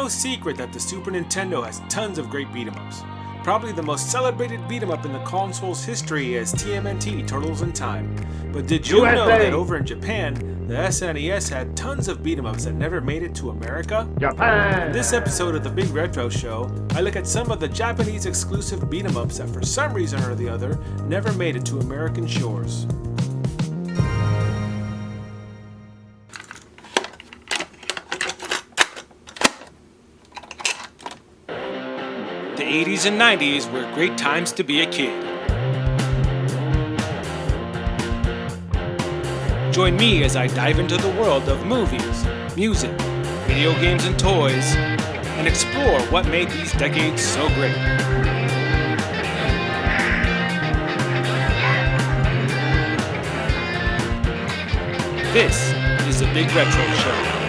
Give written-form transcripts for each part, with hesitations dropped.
no secret that the Super Nintendo has tons of great beat-em-ups. Probably the most celebrated beat-em-up in the console's history is TMNT Turtles in Time. But did you know that over in Japan, the SNES had tons of beat-em-ups that never made it to America? Japan! In this episode of the Big Retro Show, I look at some of the Japanese exclusive beat-em-ups that for some reason or the other never made it to American shores. The 80s and 90s were great times to be a kid. Join me as I dive into the world of movies, music, video games and toys, and explore what made these decades so great. This is the Big Retro Show.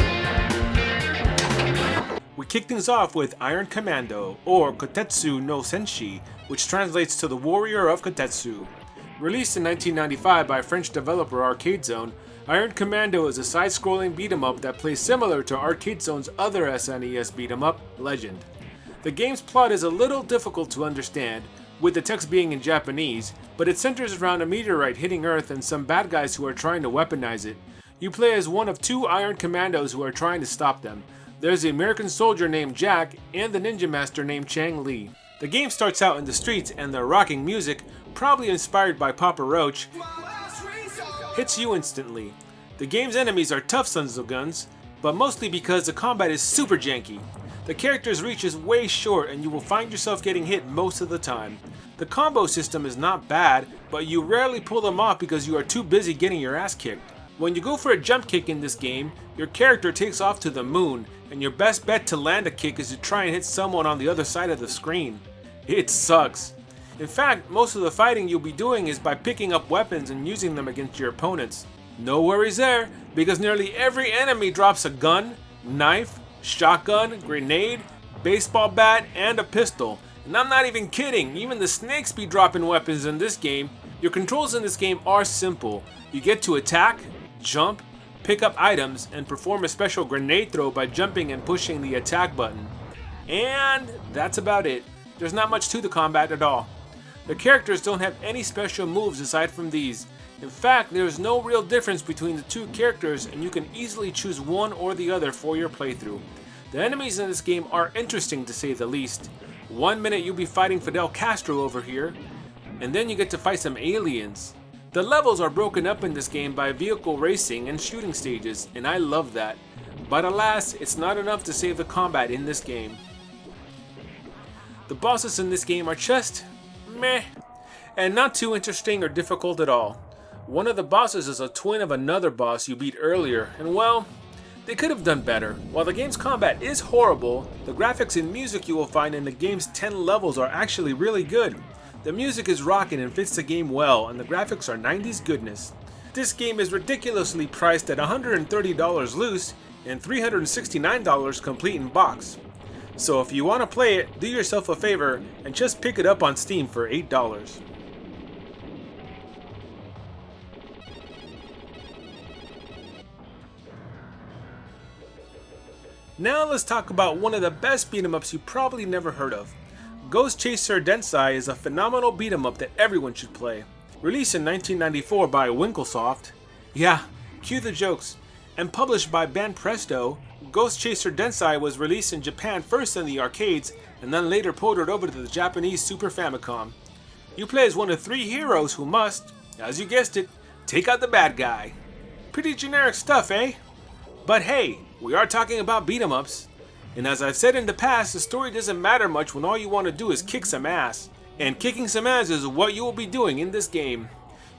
We kick things off with Iron Commando, or Kotetsu no Senshi, which translates to the Warrior of Kotetsu. Released in 1995 by French developer Arcade Zone, Iron Commando is a side-scrolling beat-em-up that plays similar to Arcade Zone's other SNES beat-em-up, Legend. The game's plot is a little difficult to understand, with the text being in Japanese, but it centers around a meteorite hitting Earth and some bad guys who are trying to weaponize it. You play as one of two Iron Commandos who are trying to stop them. There's the American soldier named Jack and the ninja master named Chang Li. The game starts out in the streets and the rocking music, probably inspired by Papa Roach, hits you instantly. The game's enemies are tough sons of guns, but mostly because the combat is super janky. The character's reach is way short and you will find yourself getting hit most of the time. The combo system is not bad, but you rarely pull them off because you are too busy getting your ass kicked. When you go for a jump kick in this game, your character takes off to the moon, and your best bet to land a kick is to try and hit someone on the other side of the screen. It sucks. In fact, most of the fighting you'll be doing is by picking up weapons and using them against your opponents. No worries there, because nearly every enemy drops a gun, knife, shotgun, grenade, baseball bat, and a pistol. And I'm not even kidding, even the snakes be dropping weapons in this game. Your controls in this game are simple. You get to attack, jump, pick up items, and perform a special grenade throw by jumping and pushing the attack button. And that's about it. There's not much to the combat at all. The characters don't have any special moves aside from these. In fact, there's no real difference between the two characters and you can easily choose one or the other for your playthrough. The enemies in this game are interesting to say the least. 1 minute you'll be fighting Fidel Castro over here, and then you get to fight some aliens. The levels are broken up in this game by vehicle racing and shooting stages, and I love that. But alas, it's not enough to save the combat in this game. The bosses in this game are just meh, and not too interesting or difficult at all. One of the bosses is a twin of another boss you beat earlier, and well, they could have done better. While the game's combat is horrible, the graphics and music you will find in the game's 10 levels are actually really good. The music is rocking and fits the game well, and the graphics are 90s goodness. This game is ridiculously priced at $130 loose and $369 complete in box. So if you want to play it, do yourself a favor and just pick it up on Steam for $8. Now let's talk about one of the best beat-em-ups you probably never heard of. Ghost Chaser Densai is a phenomenal beat-em-up that everyone should play. Released in 1994 by Winklesoft, yeah, cue the jokes, and published by Banpresto, Ghost Chaser Densai was released in Japan first in the arcades and then later ported over to the Japanese Super Famicom. You play as one of three heroes who must, as you guessed it, take out the bad guy. Pretty generic stuff, eh? But hey, we are talking about beat-em-ups. And as I've said in the past, the story doesn't matter much when all you want to do is kick some ass. And kicking some ass is what you will be doing in this game.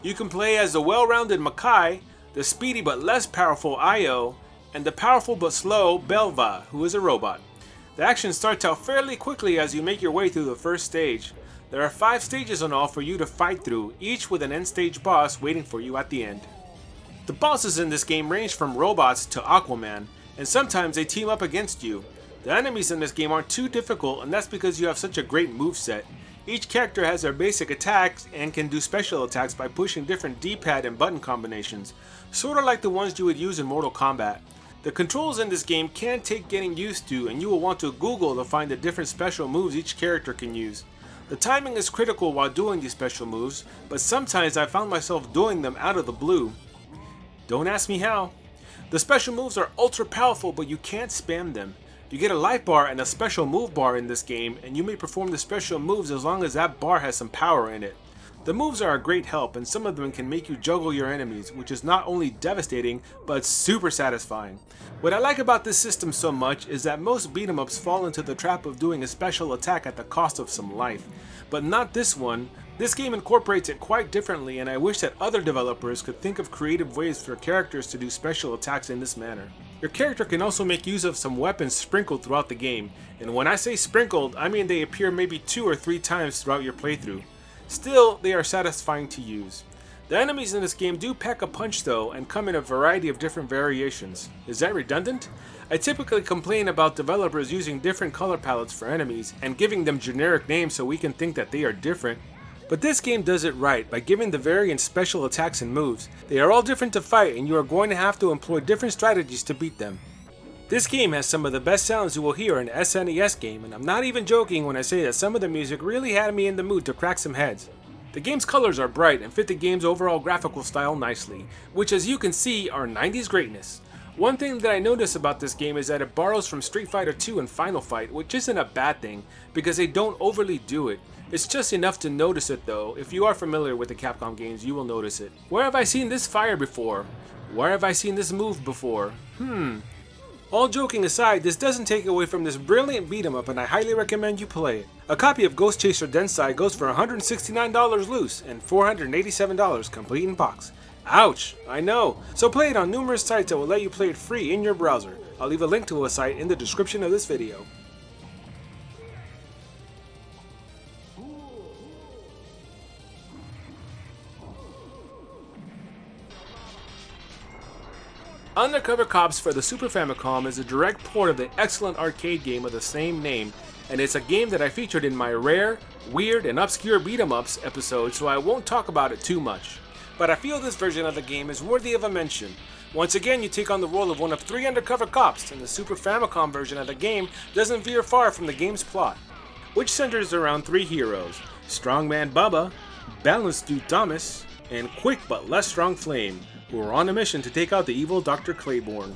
You can play as the well-rounded Makai, the speedy but less powerful Io, and the powerful but slow Belva, who is a robot. The action starts out fairly quickly as you make your way through the first stage. There are 5 stages in all for you to fight through, each with an end stage boss waiting for you at the end. The bosses in this game range from robots to Aquaman, and sometimes they team up against you. The enemies in this game aren't too difficult, and that's because you have such a great moveset. Each character has their basic attacks and can do special attacks by pushing different D-pad and button combinations, sorta like the ones you would use in Mortal Kombat. The controls in this game can take getting used to, and you will want to Google to find the different special moves each character can use. The timing is critical while doing these special moves, but sometimes I found myself doing them out of the blue. Don't ask me how. The special moves are ultra powerful, but you can't spam them. You get a life bar and a special move bar in this game, and you may perform the special moves as long as that bar has some power in it. The moves are a great help, and some of them can make you juggle your enemies, which is not only devastating, but super satisfying. What I like about this system so much is that most beat-em-ups fall into the trap of doing a special attack at the cost of some life, but not this one. This game incorporates it quite differently, and I wish that other developers could think of creative ways for characters to do special attacks in this manner. Your character can also make use of some weapons sprinkled throughout the game, and when I say sprinkled, I mean they appear maybe 2 or 3 times throughout your playthrough. Still, they are satisfying to use. The enemies in this game do pack a punch though, and come in a variety of different variations. Is that redundant? I typically complain about developers using different color palettes for enemies and giving them generic names so we can think that they are different. But this game does it right by giving the variant special attacks and moves. They are all different to fight, and you are going to have to employ different strategies to beat them. This game has some of the best sounds you will hear in an SNES game, and I'm not even joking when I say that some of the music really had me in the mood to crack some heads. The game's colors are bright and fit the game's overall graphical style nicely, which as you can see are 90s greatness. One thing that I notice about this game is that it borrows from Street Fighter 2 and Final Fight, which isn't a bad thing, because they don't overly do it. It's just enough to notice it though. If you are familiar with the Capcom games, you will notice it. Where have I seen this fire before? Where have I seen this move before? All joking aside, this doesn't take away from this brilliant beat 'em up, and I highly recommend you play it. A copy of Ghost Chaser Densai goes for $169 loose and $487 complete in box. Ouch, I know. So play it on numerous sites that will let you play it free in your browser. I'll leave a link to a site in the description of this video. Undercover Cops for the Super Famicom is a direct port of the excellent arcade game of the same name, and it's a game that I featured in my rare, weird, and obscure beat-em-ups episode, so I won't talk about it too much. But I feel this version of the game is worthy of a mention. Once again, you take on the role of one of 3 undercover cops, and the Super Famicom version of the game doesn't veer far from the game's plot, which centers around 3 heroes: Strongman Bubba, Balanced Dude Thomas, and Quick but Less Strong Flame, who are on a mission to take out the evil Dr. Claiborne.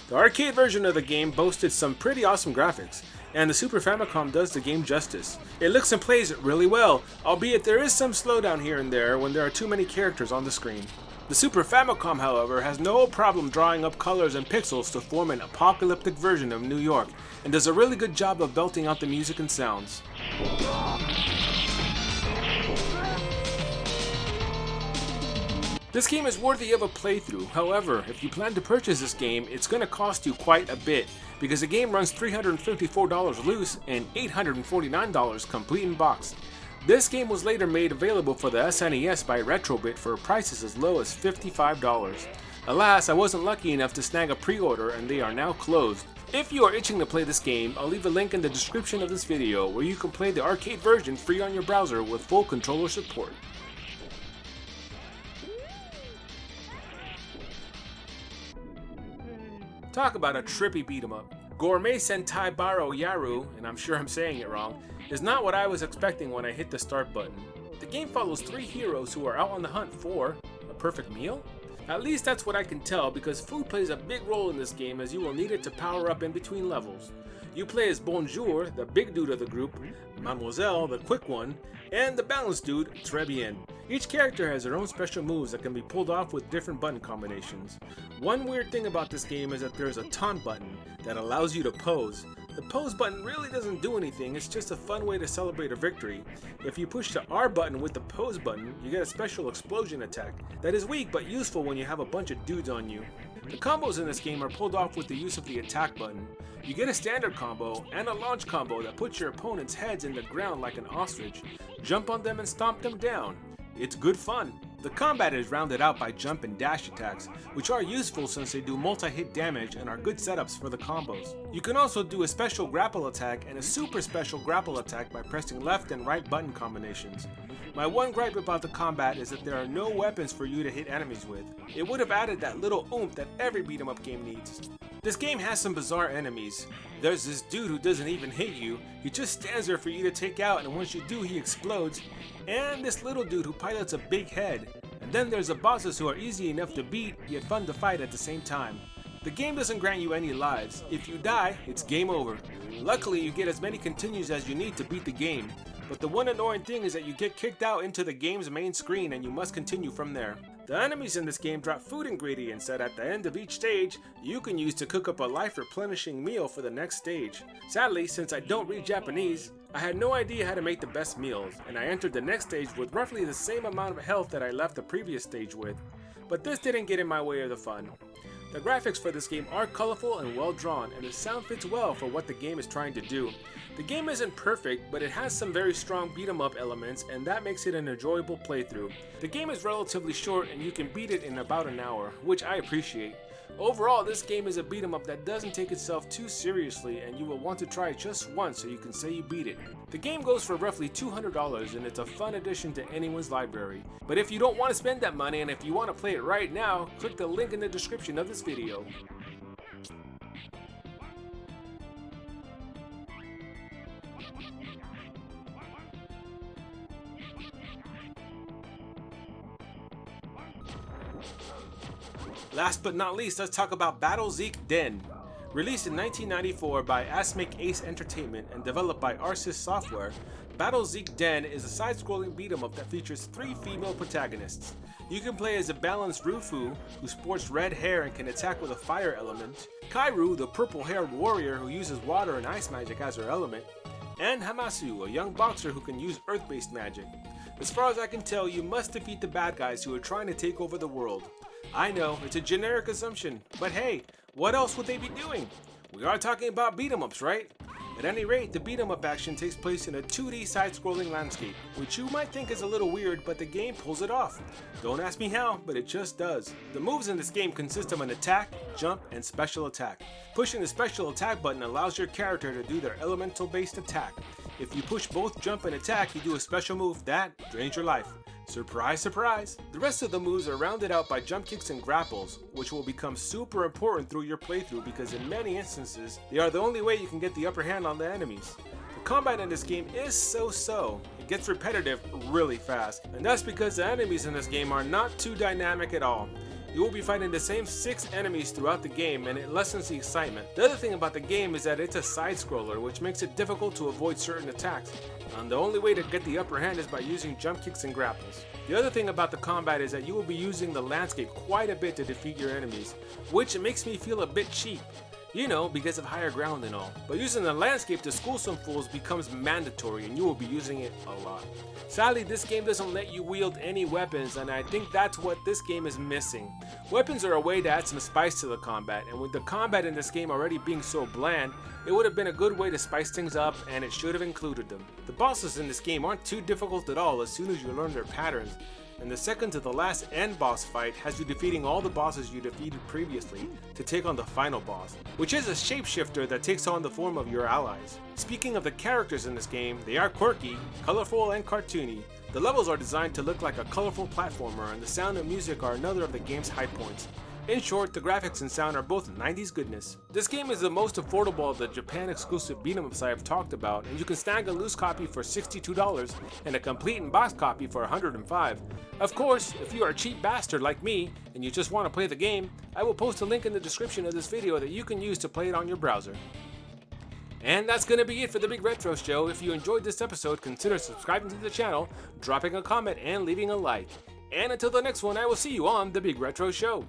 The arcade version of the game boasted some pretty awesome graphics, and the Super Famicom does the game justice. It looks and plays it really well, albeit there is some slowdown here and there when there are too many characters on the screen. The Super Famicom, however, has no problem drawing up colors and pixels to form an apocalyptic version of New York, and does a really good job of belting out the music and sounds. This game is worthy of a playthrough. However, if you plan to purchase this game, it's going to cost you quite a bit, because the game runs $354 loose and $849 complete in box. This game was later made available for the SNES by Retrobit for prices as low as $55. Alas, I wasn't lucky enough to snag a pre-order, and they are now closed. If you are itching to play this game, I'll leave a link in the description of this video where you can play the arcade version free on your browser with full controller support. Talk about a trippy beat 'em up. Gourmet Sentai Baro Yaru, and I'm sure I'm saying it wrong, is not what I was expecting when I hit the start button. The game follows 3 heroes who are out on the hunt for a perfect meal? At least that's what I can tell, because food plays a big role in this game, as you will need it to power up in between levels. You play as Bonjour, the big dude of the group, Mademoiselle, the quick one, and the balanced dude, Très Bien. Each character has their own special moves that can be pulled off with different button combinations. One weird thing about this game is that there's a taunt button that allows you to pose. The pose button really doesn't do anything, it's just a fun way to celebrate a victory. If you push the R button with the pose button, you get a special explosion attack that is weak but useful when you have a bunch of dudes on you. The combos in this game are pulled off with the use of the attack button. You get a standard combo and a launch combo that puts your opponent's heads in the ground like an ostrich. Jump on them and stomp them down. It's good fun. The combat is rounded out by jump and dash attacks, which are useful since they do multi-hit damage and are good setups for the combos. You can also do a special grapple attack and a super special grapple attack by pressing left and right button combinations. My one gripe about the combat is that there are no weapons for you to hit enemies with. It would have added that little oomph that every beat 'em up game needs. This game has some bizarre enemies. There's this dude who doesn't even hit you, he just stands there for you to take out, and once you do he explodes. And this little dude who pilots a big head. And then there's the bosses who are easy enough to beat, yet fun to fight at the same time. The game doesn't grant you any lives. If you die, it's game over. Luckily, you get as many continues as you need to beat the game. But the one annoying thing is that you get kicked out into the game's main screen and you must continue from there. The enemies in this game drop food ingredients that at the end of each stage, you can use to cook up a life replenishing meal for the next stage. Sadly, since I don't read Japanese, I had no idea how to make the best meals, and I entered the next stage with roughly the same amount of health that I left the previous stage with. But this didn't get in my way of the fun. The graphics for this game are colorful and well drawn, and the sound fits well for what the game is trying to do. The game isn't perfect, but it has some very strong beat 'em up elements, and that makes it an enjoyable playthrough. The game is relatively short and you can beat it in about an hour, which I appreciate. Overall, this game is a beat 'em up that doesn't take itself too seriously, and you will want to try it just once so you can say you beat it. The game goes for roughly $200 and it's a fun addition to anyone's library. But if you don't want to spend that money and if you want to play it right now, click the link in the description of this video. Last but not least, let's talk about Battle Zeke Den. Released in 1994 by Asmik Ace Entertainment and developed by Arsys Software, Battle Zeke Den is a side-scrolling beat-em-up that features 3 female protagonists. You can play as a balanced Rufu, who sports red hair and can attack with a fire element, Kairu, the purple-haired warrior who uses water and ice magic as her element, and Hamasu, a young boxer who can use earth-based magic. As far as I can tell, you must defeat the bad guys who are trying to take over the world. I know, it's a generic assumption, but hey, what else would they be doing? We are talking about beat-em-ups, right? At any rate, the beat-em-up action takes place in a 2D side-scrolling landscape, which you might think is a little weird, but the game pulls it off. Don't ask me how, but it just does. The moves in this game consist of an attack, jump, and special attack. Pushing the special attack button allows your character to do their elemental-based attack. If you push both jump and attack, you do a special move that drains your life. Surprise, surprise! The rest of the moves are rounded out by jump kicks and grapples, which will become super important through your playthrough because in many instances, they are the only way you can get the upper hand on the enemies. The combat in this game is so-so. It gets repetitive really fast, and that's because the enemies in this game are not too dynamic at all. You will be fighting the same 6 enemies throughout the game and it lessens the excitement. The other thing about the game is that it's a side-scroller, which makes it difficult to avoid certain attacks, and the only way to get the upper hand is by using jump kicks and grapples. The other thing about the combat is that you will be using the landscape quite a bit to defeat your enemies, which makes me feel a bit cheap. You know, because of higher ground and all. But using the landscape to school some fools becomes mandatory and you will be using it a lot. Sadly, this game doesn't let you wield any weapons, and I think that's what this game is missing. Weapons are a way to add some spice to the combat, and with the combat in this game already being so bland, it would have been a good way to spice things up, and it should have included them. The bosses in this game aren't too difficult at all as soon as you learn their patterns, and the second to the last end boss fight has you defeating all the bosses you defeated previously to take on the final boss, which is a shapeshifter that takes on the form of your allies. Speaking of the characters in this game, they are quirky, colorful, and cartoony. The levels are designed to look like a colorful platformer, and the sound and music are another of the game's high points. In short, the graphics and sound are both 90s goodness. This game is the most affordable of the Japan exclusive beat-em-ups I have talked about, and you can snag a loose copy for $62 and a complete and box copy for $105. Of course, if you are a cheap bastard like me and you just want to play the game, I will post a link in the description of this video that you can use to play it on your browser. And that's gonna be it for the Big Retro Show. If you enjoyed this episode, consider subscribing to the channel, dropping a comment, and leaving a like. And until the next one, I will see you on the Big Retro Show.